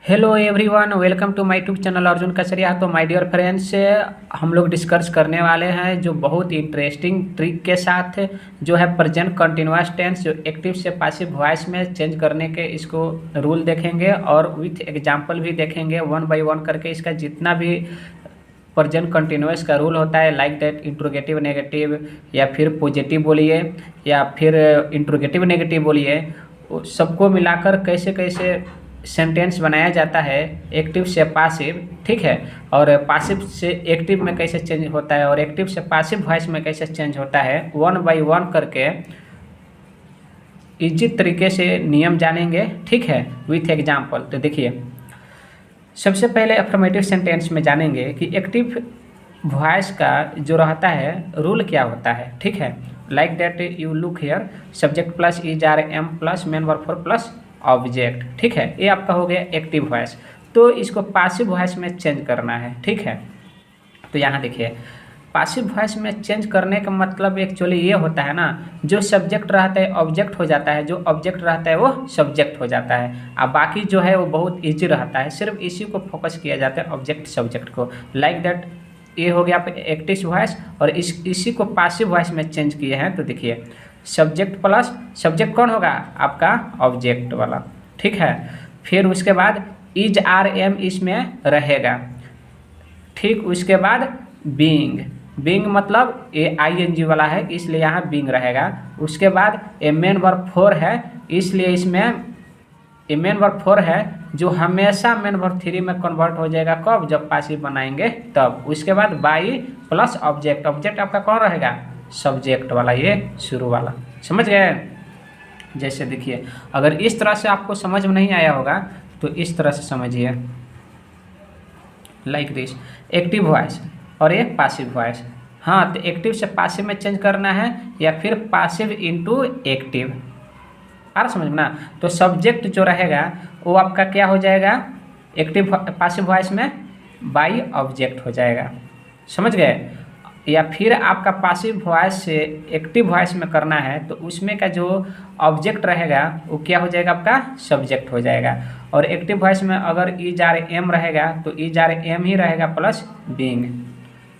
Hello everyone, welcome to my YouTube channel Arjun Kasaria. तो my dear friends, हम लोग discuss करने वाले हैं जो बहुत इंटरेस्टिंग ट्रिक के साथ जो है प्रेजेंट कंटिन्यूअस टेंस जो एक्टिव से पासिव वॉइस में चेंज करने के इसको रूल देखेंगे और विथ एग्जांपल भी देखेंगे वन बाय वन करके। इसका जितना भी प्रेजेंट कंटिन्यूअस का रूल होता है लाइक दैट इंट्रोगेटिव नेगेटिव या फिर पॉजिटिव बोलिए या फिर इंट्रोगेटिव नेगेटिव बोलिए, सबको मिलाकर कैसे कैसे सेंटेंस बनाया जाता है एक्टिव से पासिव, ठीक है। और पासिव से एक्टिव में कैसे चेंज होता है और एक्टिव से पासिव वॉइस में कैसे चेंज होता है, वन बाय वन करके इजी तरीके से नियम जानेंगे, ठीक है, विथ एग्जांपल। तो देखिए, सबसे पहले अफर्मेटिव सेंटेंस में जानेंगे कि एक्टिव वॉइस का जो रहता है रूल क्या होता है, ठीक है। Like that you look here, subject plus is are am plus main verb four plus object, ठीक है। ये आपका हो गया एक्टिव वॉइस। तो इसको पासिव वॉइस में चेंज करना है, ठीक है। तो यहाँ देखिए, पासिव वॉइस में चेंज करने का मतलब एक्चुअली ये होता है ना, जो सब्जेक्ट रहता है ऑब्जेक्ट हो जाता है, जो ऑब्जेक्ट रहता है वो सब्जेक्ट हो जाता है। अब बाकी जो है वो बहुत ईजी रहता है, सिर्फ इसी को फोकस किया जाता है, ऑब्जेक्ट सब्जेक्ट को। लाइक दैट ये हो गया एक्टिव वॉइस और इसी को पासिव वॉइस में चेंज किए हैं। तो देखिए, सब्जेक्ट प्लस सब्जेक्ट कौन होगा, आपका ऑब्जेक्ट वाला, ठीक है। फिर उसके बाद इज आर एम इसमें रहेगा, ठीक। उसके बाद बीइंग, बीइंग मतलब ये आई एन जी वाला है इसलिए यहाँ बीइंग रहेगा। उसके बाद ए मेन वर्ब फोर है इसलिए इसमें ए मेन वर्ब फोर है जो हमेशा मेन वर्ब थ्री में कन्वर्ट हो जाएगा, कब, जब पासिव बनाएंगे तब। उसके बाद बाई प्लस ऑब्जेक्ट, ऑब्जेक्ट आपका कौन रहेगा, सब्जेक्ट वाला, ये शुरू वाला, समझ गए। जैसे देखिए, अगर इस तरह से आपको समझ में नहीं आया होगा तो इस तरह से समझिए, लाइक दिस, एक्टिव वॉइस और ये पासिव वॉइस। हाँ, तो एक्टिव से पासिव में चेंज करना है या फिर पासिव इनटू एक्टिव, आ रहा समझ में ना। तो सब्जेक्ट जो रहेगा वो आपका क्या हो जाएगा, एक्टिव पासिव वॉइस में बाई ऑब्जेक्ट हो जाएगा, समझ गए। या फिर आपका पासिव वॉइस से एक्टिव वॉइस में करना है तो उसमें का जो ऑब्जेक्ट रहेगा वो क्या हो जाएगा, आपका सब्जेक्ट हो जाएगा। और एक्टिव वॉइस में अगर इज आर एम रहेगा तो इज आर एम ही रहेगा प्लस बीइंग।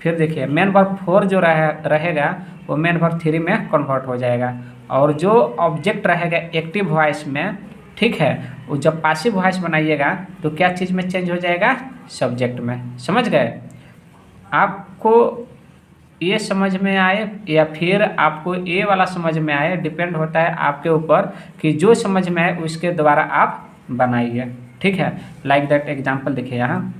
फिर देखिए, मेन वर्ब फोर जो रहेगा वो मेन वर्ब थ्री में कन्वर्ट हो जाएगा। और जो ऑब्जेक्ट रहेगा एक्टिव वॉइस में, ठीक है, वो जब पासिव वॉइस बनाइएगा तो क्या चीज़ में चेंज हो जाएगा, सब्जेक्ट में, समझ गए। आपको ये समझ में आए या फिर आपको ये वाला समझ में आए, डिपेंड होता है आपके ऊपर कि जो समझ में आए उसके द्वारा आप बनाइए, ठीक है। लाइक दैट एग्जांपल देखिए यहाँ,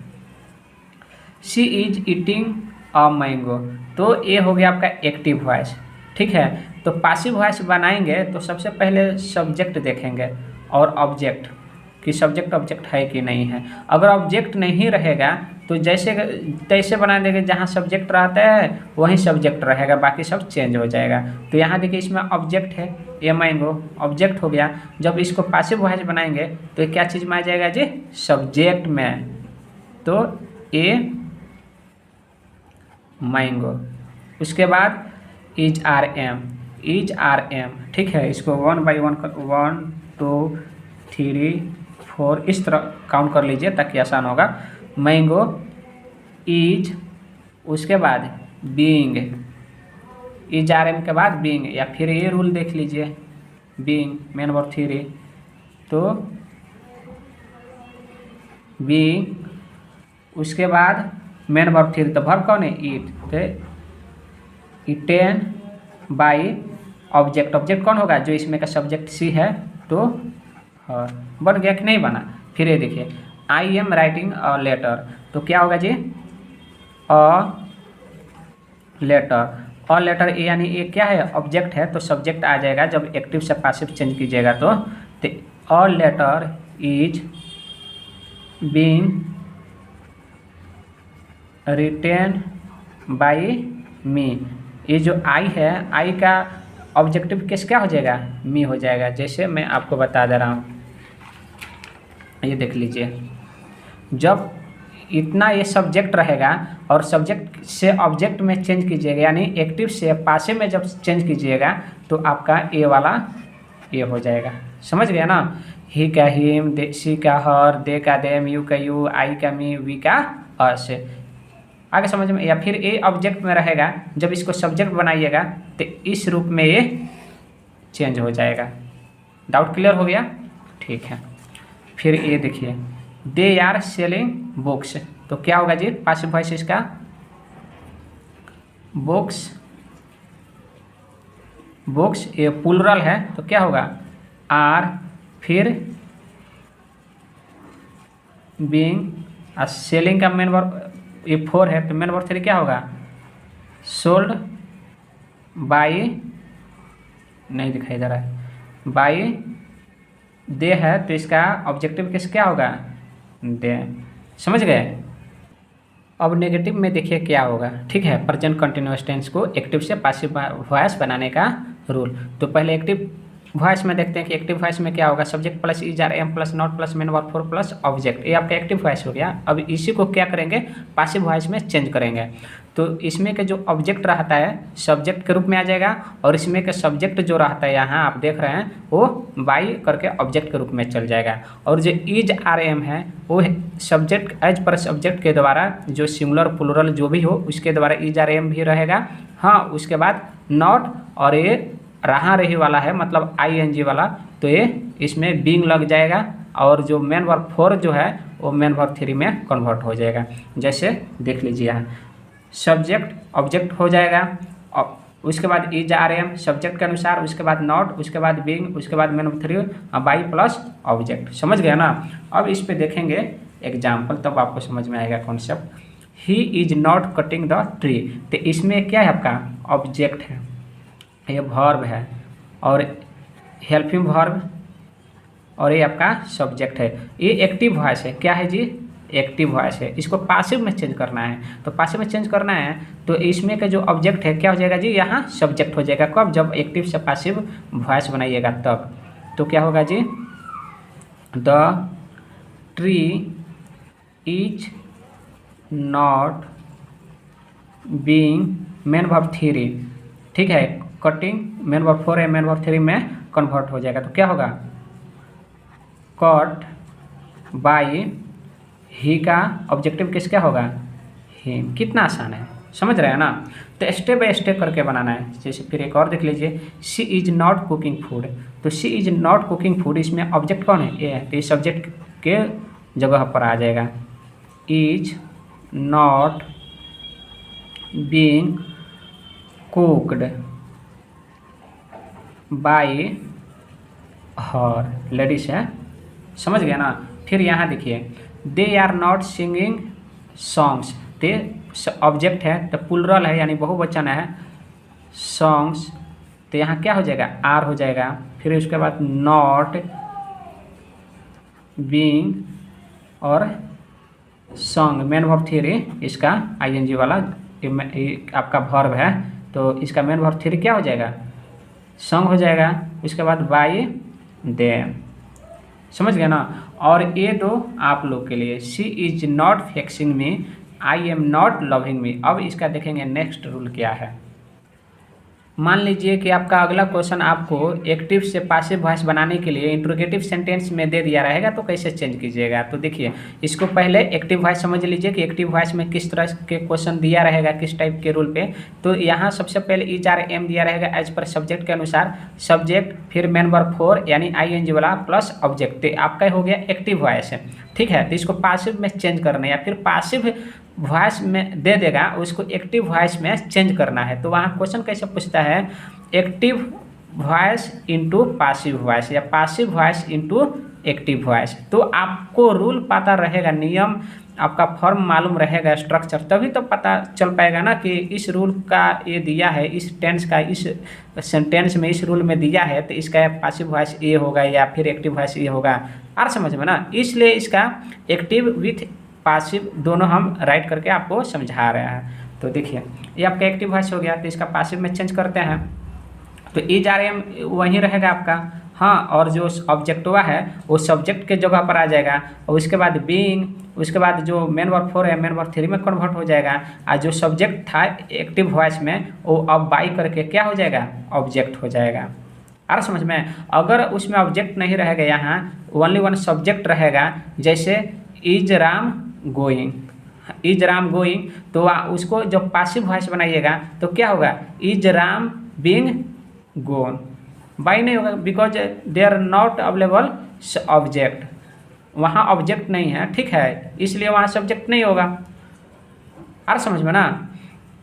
she is eating a mango, तो ये हो गया आपका एक्टिव वॉइस, ठीक है। तो पासिव वॉइस बनाएंगे तो सबसे पहले सब्जेक्ट देखेंगे और ऑब्जेक्ट कि सब्जेक्ट ऑब्जेक्ट है कि नहीं है। अगर ऑब्जेक्ट नहीं रहेगा तो जैसे तैसे बना देंगे, जहाँ सब्जेक्ट रहता है वहीं सब्जेक्ट रहेगा, बाकी सब चेंज हो जाएगा। तो यहाँ देखिए, इसमें ऑब्जेक्ट है, ए मैंगो ऑब्जेक्ट हो गया। जब इसको पासिव वॉइस बनाएंगे तो क्या चीज़ में आ जाएगा जी, सब्जेक्ट में। तो ए मैंगो, उसके बाद is are am, is are am, ठीक है। इसको वन बाई वन, 1 2 3 4 इस तरह काउंट कर लीजिए ताकि आसान होगा। मैंगो, इज, उसके बाद बीइंग, इज आर एम के बाद बीइंग, या फिर ये रूल देख लीजिए, बीइंग मेन वर्ब थ्री, तो बीइंग, उसके बाद मेन वर्ब थ्री, तो वर्ब कौन है, ईट, तो ईटेन बाई ऑब्जेक्ट, ऑब्जेक्ट कौन होगा, जो इसमें का सब्जेक्ट सी है, तो बन गया कि नहीं बना। फिर ये देखिए, I am writing a letter, तो क्या होगा जी, अ लेटर, अ लेटर यानी ये क्या है, ऑब्जेक्ट है, तो सब्जेक्ट आ जाएगा जब एक्टिव से पासिव चेंज कीजिएगा। तो a letter is being written by me, ये जो आई है, आई का ऑब्जेक्टिव केस क्या हो जाएगा, मी हो जाएगा। जैसे मैं आपको बता दे रहा हूँ, ये देख लीजिए, जब इतना ये सब्जेक्ट रहेगा और सब्जेक्ट से ऑब्जेक्ट में चेंज कीजिएगा, यानी एक्टिव से पासिव में जब चेंज कीजिएगा तो आपका ए वाला ये हो जाएगा। समझ गया ना। ही का हिम, सी का हर, दे का देम, यू का यू, आई का मी, वी का अस। आगे समझ में। या फिर ए ऑब्जेक्ट में रहेगा, जब इसको सब्जेक्ट बनाइएगा तो इस रूप में ये चेंज हो जाएगा। डाउट क्लियर हो गया? ठीक है। फिर ये देखिए, दे आर सेलिंग बुक्स, तो क्या होगा जी पासिव वॉइस इसका? बुक्स, बुक्स ये प्लूरल है तो क्या होगा? आर, फिर बीइंग, और सेलिंग का मेन वर्ब ये 4 है तो मेन वर्ब 3 क्या होगा? सोल्ड बाई, नहीं दिखाई दे रहा है, बाई दे है तो इसका ऑब्जेक्टिव किस क्या होगा? दे। समझ गए? अब नेगेटिव में देखिए क्या होगा। ठीक है, प्रेजेंट कंटिन्यूअस टेंस को एक्टिव से पासिव वॉइस बनाने का रूल। तो पहले एक्टिव वॉइस में देखते हैं कि एक्टिव वॉइस में क्या होगा। Subject plus is are am plus not plus main verb 4 plus object, ये आपका एक्टिव वॉइस हो गया। अब इसी को क्या करेंगे? पासिव वॉइस में चेंज करेंगे। तो इसमें के जो ऑब्जेक्ट रहता है सब्जेक्ट के रूप में आ जाएगा, और इसमें के सब्जेक्ट जो रहता है यहाँ आप देख रहे हैं वो बाई करके ऑब्जेक्ट के रूप में चल जाएगा। और जो इज आर एम है वो सब्जेक्ट एज पर सब्जेक्ट के द्वारा, जो सिंगुलर प्लूरल जो भी हो उसके द्वारा इज आर एम भी रहेगा। हाँ, उसके बाद नॉट, और ये रहा रही वाला है मतलब आई एन जी वाला, तो ये इसमें बीइंग लग जाएगा, और जो मेन वर्ब 4 जो है वो मेन वर्ब 3 में कन्वर्ट हो जाएगा। जैसे देख लीजिए यहाँ, सब्जेक्ट ऑब्जेक्ट हो जाएगा, और उसके बाद इज आर एम सब्जेक्ट के अनुसार, उसके बाद नॉट, उसके बाद बीइंग, उसके बाद main verb 3 by plus object. समझ गया ना। अब इस पे देखेंगे एग्जाम्पल, तब आपको समझ में आएगा concept. He is not cutting the tree, तो इसमें क्या है आपका? ऑब्जेक्ट है, ये वर्ब है, और हेल्पिंग वर्ब, और ये आपका सब्जेक्ट है। ये एक्टिव वॉइस है। क्या है जी? एक्टिव वॉइस है। इसको पासिव में चेंज करना है, तो पासिव में चेंज करना है तो इसमें का जो ऑब्जेक्ट है क्या हो जाएगा जी? यहाँ सब्जेक्ट हो जाएगा। कब? जब एक्टिव से पासिव वॉइस बनाइएगा तब। तो क्या होगा जी? The tree is not being main verb 3। ठीक है, कटिंग मेन वर्ब 4 है, मेन वर्ब 3 में कन्वर्ट हो जाएगा। तो क्या होगा? कट बाई, ही का ऑब्जेक्टिव किस क्या होगा? हिम। कितना आसान है, समझ रहे हैं ना। तो स्टेप बाय स्टेप करके बनाना है। जैसे फिर एक और देख लीजिए, she is not cooking food, तो she is not cooking food, इसमें ऑब्जेक्ट कौन है? ए है, तो इस सब्जेक्ट के जगह पर आ जाएगा। Is not being cooked by her, ladies है। समझ गया ना। फिर यहाँ देखिए, they are not singing songs, ते ऑब्जेक्ट है तो प्लूरल है यानी बहुवचन है, सॉन्ग्स, तो यहाँ क्या हो जाएगा? आर हो जाएगा। फिर उसके बाद नॉट बीइंग और सॉन्ग मेन वर्ब 3, इसका आईएनजी वाला आपका वर्ब है, तो इसका मेन वर्ब 3 क्या हो जाएगा? सॉन्ग हो जाएगा। उसके बाद बाई देम। समझ गया ना। और ये दो आप लोग के लिए, she is not fixing me, I am not loving me. अब इसका देखेंगे नेक्स्ट रूल क्या है। मान लीजिए कि आपका अगला क्वेश्चन आपको एक्टिव से पासिव वॉइस बनाने के लिए इंट्रोगेटिव सेंटेंस में दे दिया रहेगा, तो कैसे चेंज कीजिएगा। तो देखिए, इसको पहले एक्टिव वॉइस समझ लीजिए कि एक्टिव वॉइस में किस तरह के क्वेश्चन दिया रहेगा, किस टाइप के रूल पे। तो यहाँ सबसे पहले इज आर एम दिया रहेगा एज पर सब्जेक्ट के अनुसार, सब्जेक्ट फिर मेन वर्ब 4 यानी ING वाला प्लस ऑब्जेक्ट, आपका हो गया एक्टिव वॉइस है। ठीक है, तो इसको पासिव में चेंज करना है, या फिर पासिव वॉइस में दे देगा उसको एक्टिव वॉइस में चेंज करना है। तो वहाँ क्वेश्चन कैसे पूछता है? Active voice into passive voice, या passive voice into active voice. तो आपको रूल पता रहेगा, नियम आपका फॉर्म मालूम रहेगा, स्ट्रक्चर, तभी तो पता चल पाएगा ना कि इस रूल का ये दिया है, इस टेंस का इस सेंटेंस में इस रूल में दिया है, तो इसका पासिव वॉइस ये होगा या फिर एक्टिव वॉइस ये होगा। और समझ में ना, इसलिए इसका एक्टिव विथ पासिव दोनों हम राइट करके आपको समझा रहे हैं। तो देखिए, ये आपका एक्टिव वॉइस हो गया, तो इसका पासिव में चेंज करते हैं। तो इज आर एम वहीं रहेगा आपका, हाँ, और जो ऑब्जेक्ट हुआ है वो सब्जेक्ट के जगह पर आ जाएगा, और उसके बाद बीइंग, उसके बाद जो मेन वर्ब 4 है मेन वर्ब 3 में कन्वर्ट हो जाएगा, और जो सब्जेक्ट था एक्टिव वॉइस में वो अब बाई करके क्या हो जाएगा? ऑब्जेक्ट हो जाएगा। आ रहा समझ में। अगर उसमें ऑब्जेक्ट नहीं रहेगा, यहाँ ओनली वन सब्जेक्ट रहेगा, जैसे is Ram going, is Ram going, तो उसको जब पासिव वॉइस बनाइएगा तो क्या होगा, is Ram being gone. By नहीं होगा, because they are not available object, वहाँ ऑब्जेक्ट नहीं है, ठीक है, इसलिए वहाँ सब्जेक्ट नहीं होगा। आ रहा समझ में ना।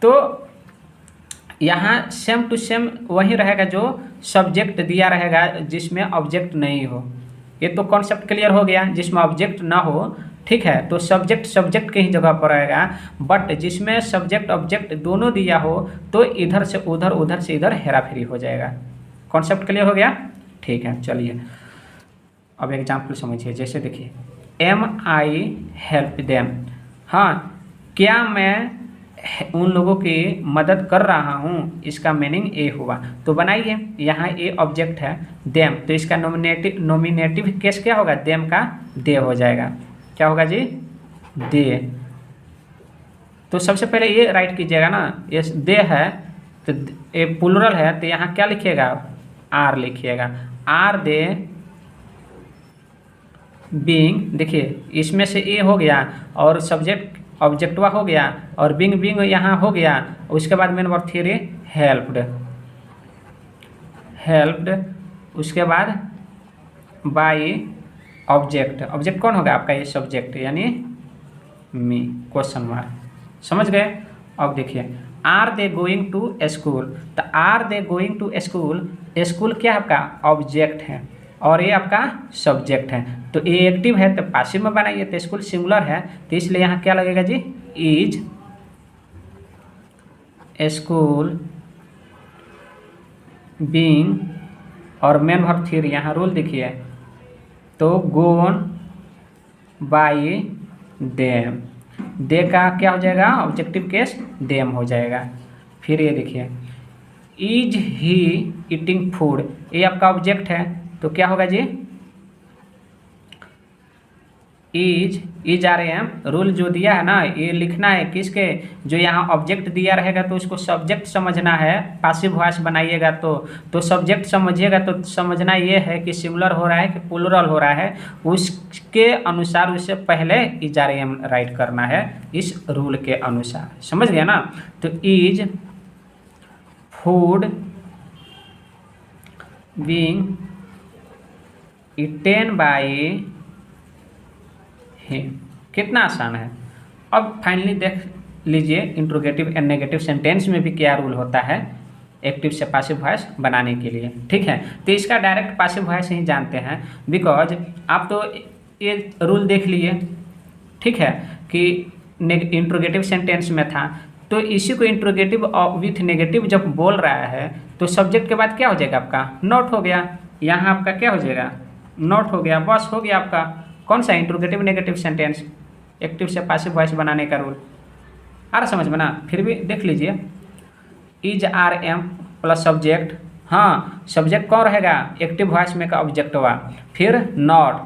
तो यहाँ सेम टू सेम वही रहेगा जो सब्जेक्ट दिया रहेगा जिसमें ऑब्जेक्ट नहीं हो। ये तो कॉन्सेप्ट क्लियर हो गया, जिसमें ऑब्जेक्ट ना हो, ठीक है, तो सब्जेक्ट सब्जेक्ट की ही जगह पर रहेगा। बट जिसमें सब्जेक्ट ऑब्जेक्ट दोनों दिया हो तो इधर से उधर, उधर से इधर हेरा फेरी हो जाएगा। कॉन्सेप्ट क्लियर हो गया, ठीक है। चलिए अब एग्जाम्पल समझिए, जैसे देखिए एम आई हेल्प देम, हाँ क्या मैं उन लोगों की मदद कर रहा हूँ, इसका मीनिंग ए हुआ। तो बनाइए, यहाँ ए ऑब्जेक्ट है देम, तो इसका नॉमिनेटिव केस क्या होगा, देम का दे हो जाएगा। क्या होगा जी, दे। तो सबसे पहले ये राइट कीजिएगा ना, ये दे है तो ये प्लुरल है, तो यहाँ क्या लिखिएगा, आर लिखिएगा, आर दे बीइंग। देखिए इसमें से ए हो गया और सब्जेक्ट ऑब्जेक्टवा हो गया और बीइंग बीइंग यहाँ हो गया, उसके बाद main verb three helped, helped, उसके बाद बाय ऑब्जेक्ट, ऑब्जेक्ट कौन होगा आपका, ये सब्जेक्ट यानी मी, क्वेश्चन मार्क, समझ गए। अब देखिए are they going to school, तो are they going to school, school क्या आपका ऑब्जेक्ट है और ये आपका सब्जेक्ट है, तो ये एक्टिव है तो पासिव में बनाइए, तो स्कूल सिंगुलर है तो इसलिए यहाँ क्या लगेगा जी, इज स्कूल बीइंग, और मेन वर्ब थ्री, यहाँ रूल देखिए, तो गोन बाय देम, दे का क्या हो जाएगा, ऑब्जेक्टिव केस देम हो जाएगा। फिर ये देखिए इज ही ईटिंग फूड, ये आपका ऑब्जेक्ट है तो क्या होगा जी, इज आर एम, रूल जो दिया है ना ये लिखना है किसके, जो यहाँ ऑब्जेक्ट दिया रहेगा तो उसको सब्जेक्ट समझना है, पासिव वॉइस बनाइएगा तो सब्जेक्ट समझिएगा, तो समझना ये है कि सिंगुलर हो रहा है कि प्लुरल हो रहा है, उसके अनुसार उससे पहले इज आर एम राइट करना है, इस रूल के अनुसार, समझ गया ना। तो is food being eaten by him, कितना आसान है। अब फाइनली देख लीजिए इंट्रोगेटिव एंड नेगेटिव सेंटेंस में भी क्या रूल होता है एक्टिव से पासिव वॉइस बनाने के लिए, ठीक है। तो इसका डायरेक्ट पासिव वॉइस ही जानते हैं, बिकॉज आप तो ये रूल देख लिए, ठीक है, कि इंट्रोगेटिव सेंटेंस में था, तो इसी को इंट्रोगेटिव विथ नेगेटिव जब बोल रहा है तो सब्जेक्ट के बाद क्या हो जाएगा आपका, नॉट हो गया, यहाँ आपका क्या हो जाएगा, नॉट हो गया, बस हो गया आपका कौन सा इंट्रोगेटिव नेगेटिव सेंटेंस, एक्टिव से पासिव वॉइस बनाने का रूल। आ रहा समझ में ना। फिर भी देख लीजिए is are am plus subject, हाँ सब्जेक्ट कौन रहेगा, एक्टिव वॉइस में का ऑब्जेक्ट हुआ, फिर नॉट,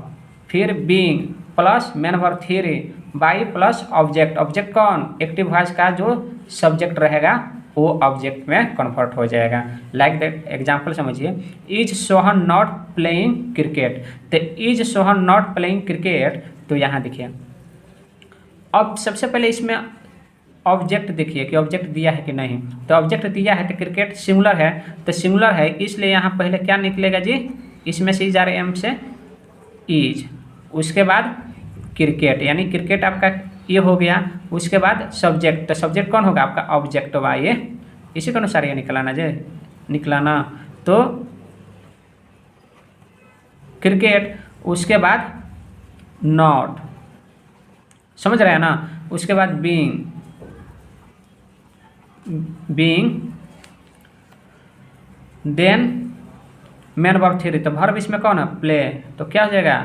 फिर being plus main verb three, by plus object, object कौन, एक्टिव वॉइस का जो सब्जेक्ट रहेगा वो ऑब्जेक्ट में कन्वर्ट हो जाएगा। लाइक दैट एग्जाम्पल समझिए, is Sohan not playing cricket, तो is Sohan not playing cricket, तो यहाँ देखिए अब सबसे पहले इसमें ऑब्जेक्ट देखिए कि ऑब्जेक्ट दिया है कि नहीं, तो ऑब्जेक्ट दिया है तो क्रिकेट सिंगुलर है, तो सिंगुलर है इसलिए यहाँ पहले क्या निकलेगा जी, इसमें से इज आर एम से इज, उसके बाद क्रिकेट यानी क्रिकेट आपका ये हो गया, उसके बाद सब्जेक्ट, तो सब्जेक्ट कौन होगा आपका ऑब्जेक्ट हुआ, ये इसी के अनुसार ये निकलाना जे निकलाना, तो क्रिकेट, उसके बाद नॉट, समझ रहे हैं ना, उसके बाद being, then main verb three, तो वर्ब इसमें कौन है, प्ले, तो क्या हो जाएगा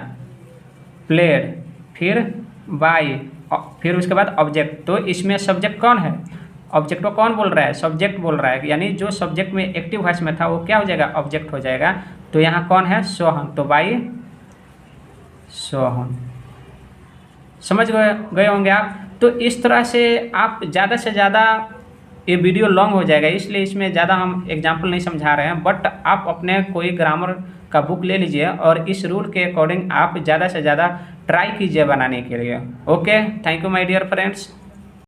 प्लेड, फिर बाय, फिर उसके बाद ऑब्जेक्ट, तो इसमें सब्जेक्ट कौन है, ऑब्जेक्ट को कौन बोल रहा है, सब्जेक्ट बोल रहा है, यानी जो सब्जेक्ट में एक्टिव वॉइस में था वो क्या हो जाएगा, ऑब्जेक्ट हो जाएगा। तो यहाँ कौन है, सोहन, तो बाय सोहन, समझ गए होंगे आप। तो इस तरह से आप ज़्यादा से ज़्यादा ये वीडियो लॉन्ग हो जाएगा, इसलिए इसमें ज़्यादा हम एग्जाम्पल नहीं समझा रहे हैं, बट आप अपने कोई ग्रामर का बुक ले लीजिए और इस रूल के अकॉर्डिंग आप ज़्यादा से ज़्यादा ट्राई कीजिए बनाने के लिए। Okay, thank you my dear friends.